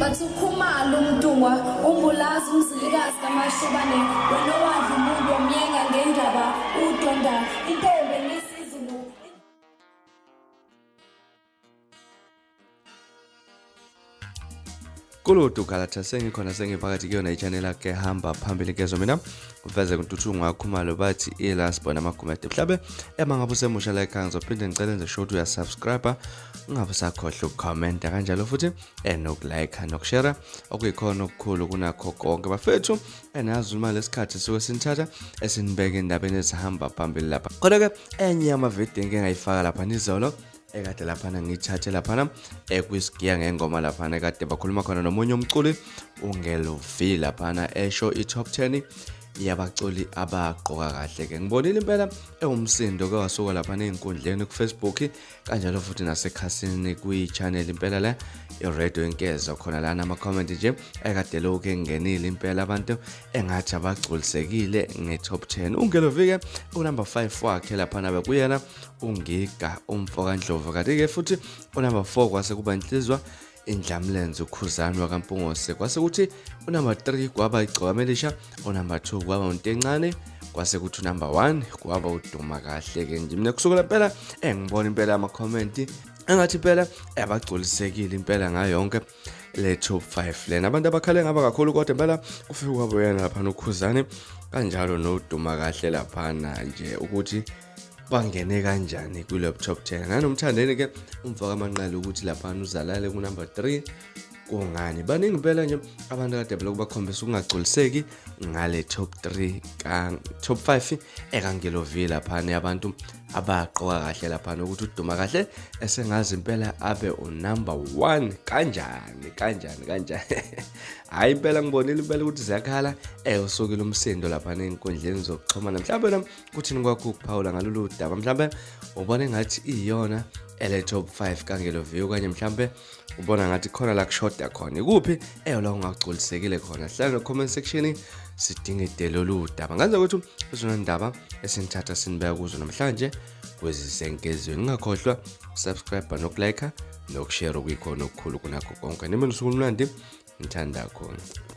bathukhumala umntungwa umbulazi umzilikazi kaMashobane wena wadla umuntu wamyenga ngendaba udonda intombi ngesizulu. Kuludu galatha sengikhona sengiphakathi kuyona ichannel yakhe hamba phambili kezo mina uveze kuntuthungu wakhumalo bathi ilas bona amagumede mhlabe emangabe usemusha la ekhaya ngizophinde ngicela nje short uya subscribe ungabe usakhohle ukucomment kanjalo futhi nokulike nokushare okuyikhona okukhulu kunakho konke bafethu enazi uma lesikhathi suke sinithatha esinibeka endabeni ezihamba phambili lapha kodwa ke enye amavideo engingayifaka lapha nizolo ekade lapha ngithathe lapha kwisigiya ngengoma lapha ekade bakhuluma khona nomunye umculi uNgelo lapha esho i-top 10 yabaculi abagqoka kahle ke ngibonile impela uMsindo ke wasuka lapha ezinkundleni ku Facebook kanjalo futhi nasekhasini kwi-channel impela la i-radio inkeza khona lana ama-comment nje ekade lokho engenile impela abantu engathi abaculisekile nge-top 10 uNgelo ke unumber 5 wakhe lapha nabe kuyena ungiga umfoka kaNdlovu kanti ke futhi unumber 4 kwase kuba inhlizwa indlamlenze ukhuzani wakaMpungose kwase kuthi unumber 3 kwaba igcokamelisha unumber 2 kwaba untencane kwase kuthi number 1 kwaba uduma kahle ke nje mina kusukela impela ngibona impela ama comment engathi impela abaculisekile impela ngayo yonke le top 5 lena abantu abakhale ngaba kakhulu kodwa impela kufika kwabo yena lapha nokhuzani kanjalo noduma kahle lapha nje ukuthi bangene kanjani ku laptop 10 nanomthandeni ke umfaka amanqala ukuthi lapha uzalale ku number 3 kungani baningi impela nje abantu kade belokubakhombisa ukungaculiseki ngale top 3 top 5 kaNgelo lapha abantu abaqoka kahle lapha ukuthi uduma kahle esengazi impela abe unumber 1 kanjani hayi impela ngibonile impela ukuthi ziyakhala usukile uMsindo lapha ezinkundleni zokuxhumana mhlawumbe nami kuthi nikwakho ukuphawula ngalolu daba mhlawumbe ubone ngathi iyona ele top 5 kaNgelo kanye mhlawumbe ubona ngathi khona la kushoda khona ikuphi la ungaculisekile khona hlala no comment section sidinga idelo ludaba ngaze ukuthi uzona indaba esinithatha sinibeka kuzo namhlanje kwezisenkezweni ngakhohlwa subscribe nokulike nokushare okuyikhona okukhulu kunakho konke nime nisuku mnandi ngithanda khona.